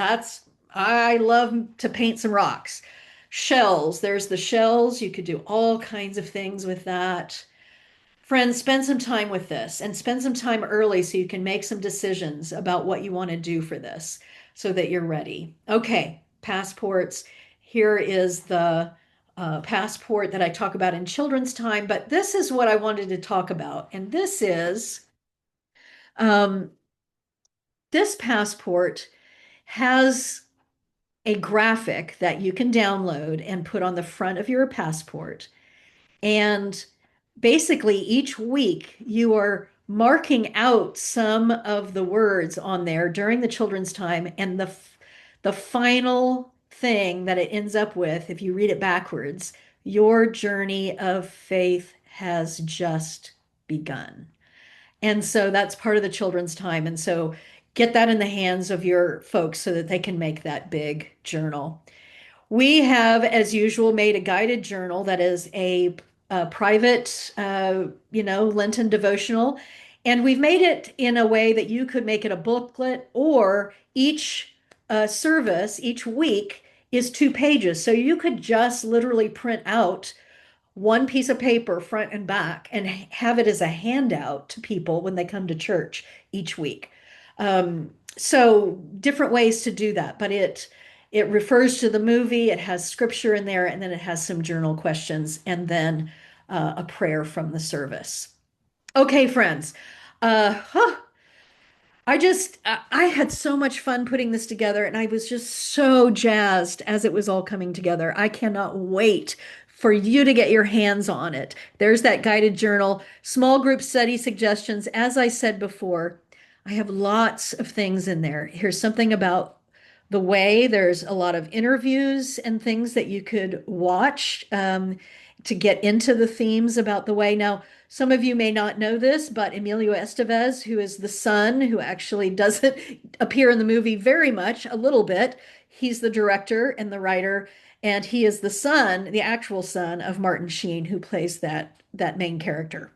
I love to paint some rocks. Shells, there's the shells. You could do all kinds of things with that. Friends, spend some time with this and spend some time early so you can make some decisions about what you want to do for this so that you're ready. Okay, passports. Here is the passport that I talk about in children's time, but this is what I wanted to talk about. And um, this passport has a graphic that you can download and put on the front of your passport. And basically, each week you are marking out some of the words on there during the children's time. And the final thing that it ends up with, if you read it backwards, your journey of faith has just begun. And so that's part of the children's time. And so get that in the hands of your folks so that they can make that big journal. We have, as usual, made a guided journal that is a private, Lenten devotional. And we've made it in a way that you could make it a booklet, or each service, each week is 2 pages. So you could just literally print out one piece of paper, front and back, and have it as a handout to people when they come to church each week. So different ways to do that, but it refers to the movie, it has scripture in there, and then it has some journal questions, and then a prayer from the service. Okay, friends. I had so much fun putting this together, and I was just so jazzed as it was all coming together. I cannot wait for you to get your hands on it. There's that guided journal, small group study suggestions. As I said before, I have lots of things in there. Here's something about the way. There's a lot of interviews and things that you could watch to get into the themes about the way. Now, some of you may not know this, but Emilio Estevez, who is the son, who actually doesn't appear in the movie very much, a little bit, he's the director and the writer, and he is the son, the actual son of Martin Sheen, who plays that main character.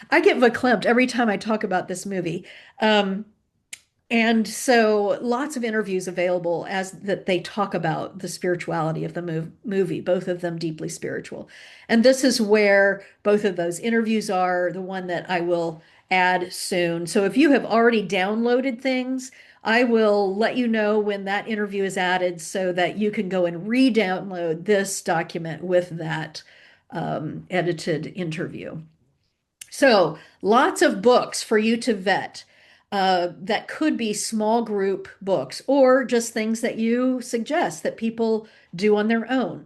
I get verklempt every time I talk about this movie. And so lots of interviews available as that they talk about the spirituality of the movie, both of them deeply spiritual. And this is where both of those interviews are, the one that I will add soon. So if you have already downloaded things, I will let you know when that interview is added so that you can go and re-download this document with that edited interview. So lots of books for you to vet. That could be small group books or just things that you suggest that people do on their own.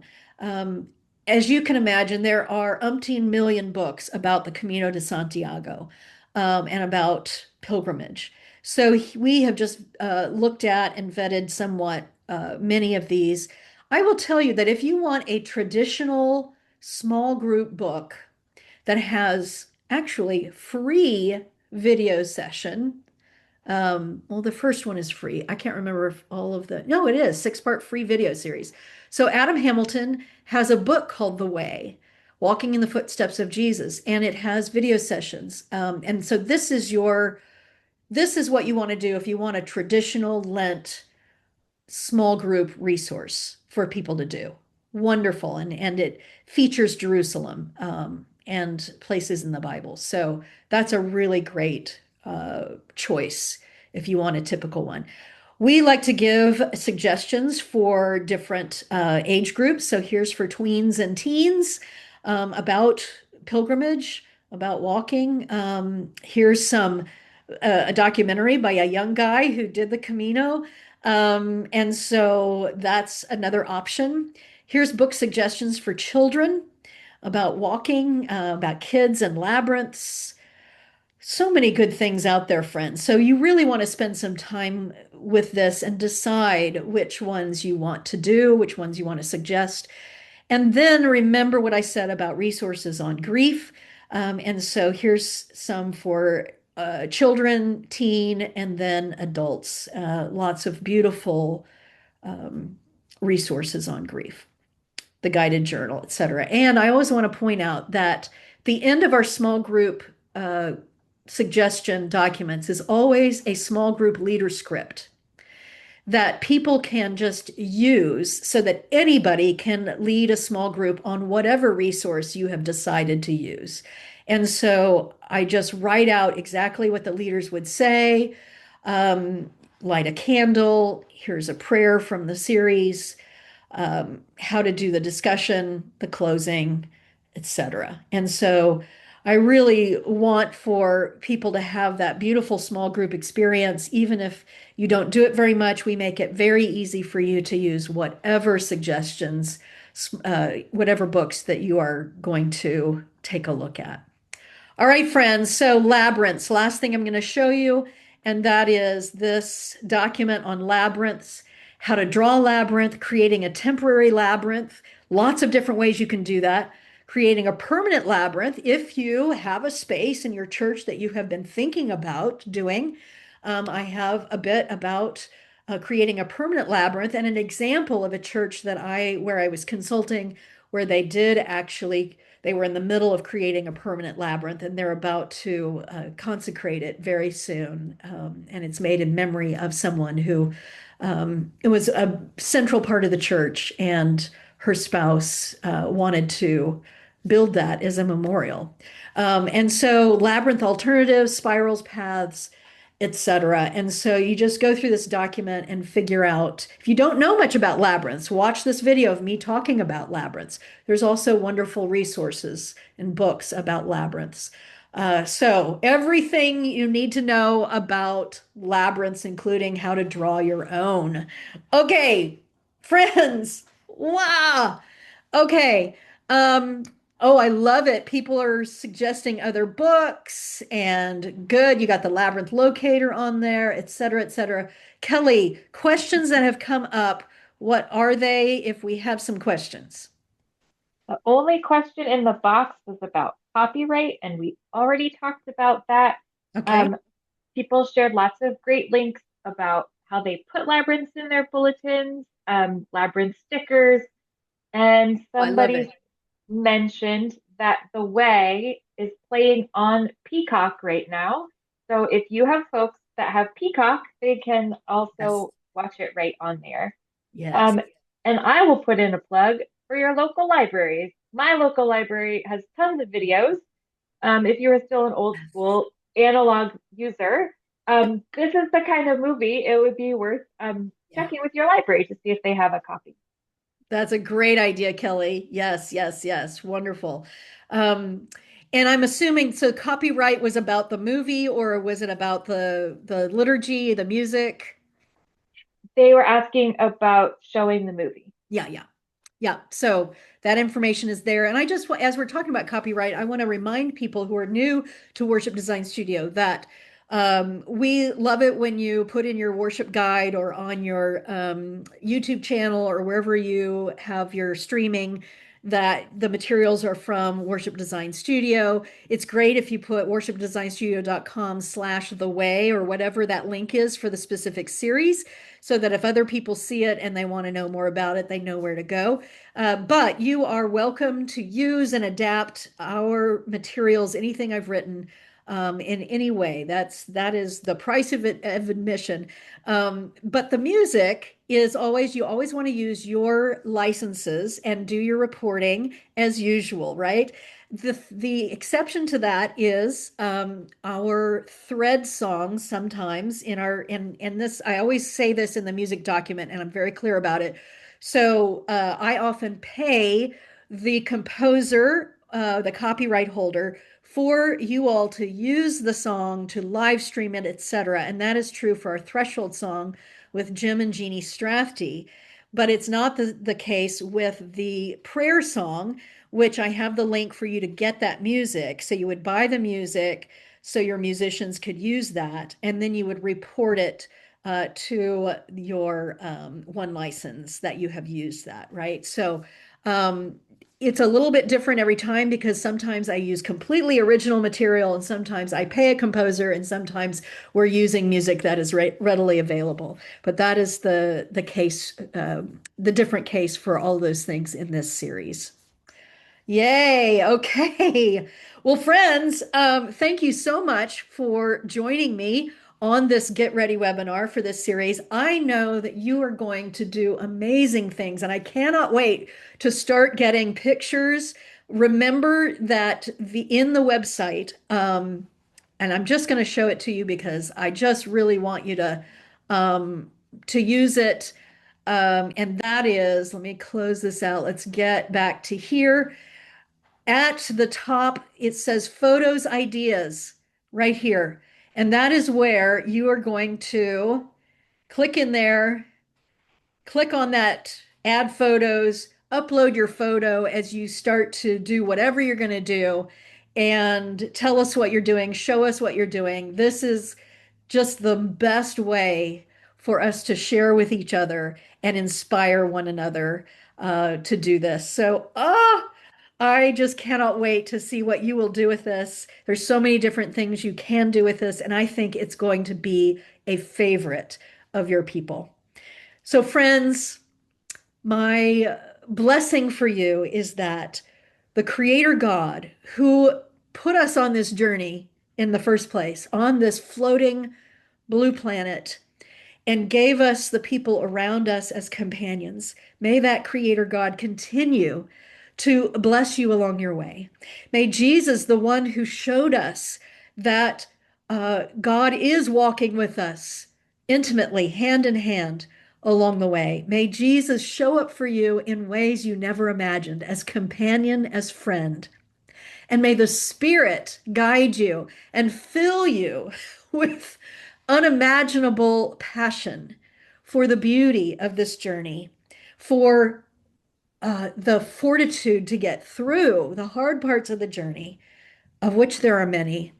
As you can imagine, there are umpteen million books about the Camino de Santiago and about pilgrimage. So we have just looked at and vetted somewhat many of these. I will tell you that if you want a traditional small group book that has actually free video session, well, the first one is free. I can't remember if all of the, no, it is 6-part free video series. So Adam Hamilton has a book called The Way, Walking in the Footsteps of Jesus, and it has video sessions. And so this is what you want to do if you want a traditional Lent small group resource for people to do. Wonderful. And it features Jerusalem and places in the Bible. So that's a really great choice if you want a typical one. We like to give suggestions for different age groups. So here's for tweens and teens about pilgrimage, about walking. Here's a documentary by a young guy who did the Camino. And so that's another option. Here's book suggestions for children about walking, about kids and labyrinths. So many good things out there, friends. So you really want to spend some time with this and decide which ones you want to do, which ones you want to suggest. And then remember what I said about resources on grief. And so here's some for children, teen, and then adults. Lots of beautiful resources on grief, the guided journal, etc. And I always want to point out that the end of our small group suggestion documents is always a small group leader script that people can just use so that anybody can lead a small group on whatever resource you have decided to use. And so I just write out exactly what the leaders would say, light a candle, here's a prayer from the series, how to do the discussion, the closing, etc. And so I really want for people to have that beautiful small group experience. Even if you don't do it very much, we make it very easy for you to use whatever suggestions, whatever books that you are going to take a look at. All right, friends. So labyrinths, last thing I'm going to show you, and that is this document on labyrinths, how to draw a labyrinth, creating a temporary labyrinth, lots of different ways you can do that, creating a permanent labyrinth if you have a space in your church that you have been thinking about doing. I have a bit about creating a permanent labyrinth and an example of a church where I was consulting, where they did actually they were in the middle of creating a permanent labyrinth, and they're about to consecrate it very soon. And it's made in memory of someone who it was a central part of the church, and her spouse wanted to build that as a memorial. And so labyrinth alternatives, spirals, paths, etc. And so you just go through this document and figure out, if you don't know much about labyrinths, watch this video of me talking about labyrinths. There's also wonderful resources and books about labyrinths. So everything you need to know about labyrinths, including how to draw your own. Okay, friends. Wow. Okay. Um, Oh, I love it. People are suggesting other books, and good. You got the Labyrinth locator on there, et cetera, et cetera. Kelly, questions that have come up. What are they if we have some questions? The only question in the box was about copyright, and we already talked about that. Okay. Um, People shared lots of great links about how they put labyrinths in their bulletins, labyrinth stickers, and I love somebody it. mentioned that The Way is playing on Peacock right now. So if you have folks that have Peacock, they can Yes. also watch it right on there. Yes. Um, and I will put in a plug for your local libraries. My local library has tons of videos. If you are still an old school analog user, this is the kind of movie it would be worth Yeah. checking with your library to see if they have a copy. That's a great idea, Kelly. Yes, yes, yes. Wonderful. Um, and I'm assuming so copyright was about the movie, or was it about the liturgy, the music? They were asking about showing the movie. Yeah, yeah. Yeah, so that information is there. And as we're talking about copyright, I want to remind people who are new to Worship Design Studio that we love it when you put in your worship guide or on your YouTube channel or wherever you have your streaming that the materials are from Worship Design Studio. It's great if you put worshipdesignstudio.com/the way or whatever that link is for the specific series, so that if other people see it and they want to know more about it, they know where to go. But you are welcome to use and adapt our materials, anything I've written, in any way. That is the price of admission. But the music is you always want to use your licenses and do your reporting as usual, right? The exception to that is our thread songs sometimes in this. I always say this in the music document, and I'm very clear about it. So I often pay the composer, the copyright holder, for you all to use the song, to live stream it, etc. And that is true for our Threshold song with Jim and Jeannie Strathty. But it's not the case with the prayer song, which I have the link for you to get that music. So you would buy the music so your musicians could use that, and then you would report it to your one license that you have used that, right? So it's a little bit different every time because sometimes I use completely original material and sometimes I pay a composer and sometimes we're using music that is readily available. But that is the case, the different case for all those things in this series. Yay. Okay. Well, friends, thank you so much for joining me on this Get Ready webinar for this series. I know that you are going to do amazing things, and I cannot wait to start getting pictures. Remember that in the website, and I'm just going to show it to you because I just really want you to use it. And that is, let me close this out. Let's get back to here. At the top, it says photos, ideas right here. And that is where you are going to click in there, click on that add photos, upload your photo as you start to do whatever you're going to do, and tell us what you're doing, show us what you're doing. This is just the best way for us to share with each other and inspire one another to do this. So, I just cannot wait to see what you will do with this. There's so many different things you can do with this, and I think it's going to be a favorite of your people. So, friends, my blessing for you is that the Creator God, who put us on this journey in the first place, on this floating blue planet, and gave us the people around us as companions, may that Creator God continue to bless you along your way. May Jesus, the one who showed us that God is walking with us intimately, hand in hand along the way. May Jesus show up for you in ways you never imagined, as companion, as friend. And may the Spirit guide you and fill you with unimaginable passion for the beauty of this journey, for the fortitude to get through the hard parts of the journey, of which there are many,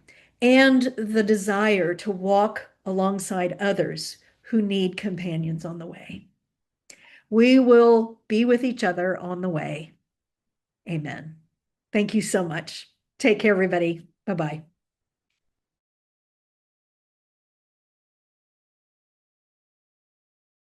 and the desire to walk alongside others who need companions on the way. We will be with each other on the way. Amen. Thank you so much. Take care, everybody. Bye-bye.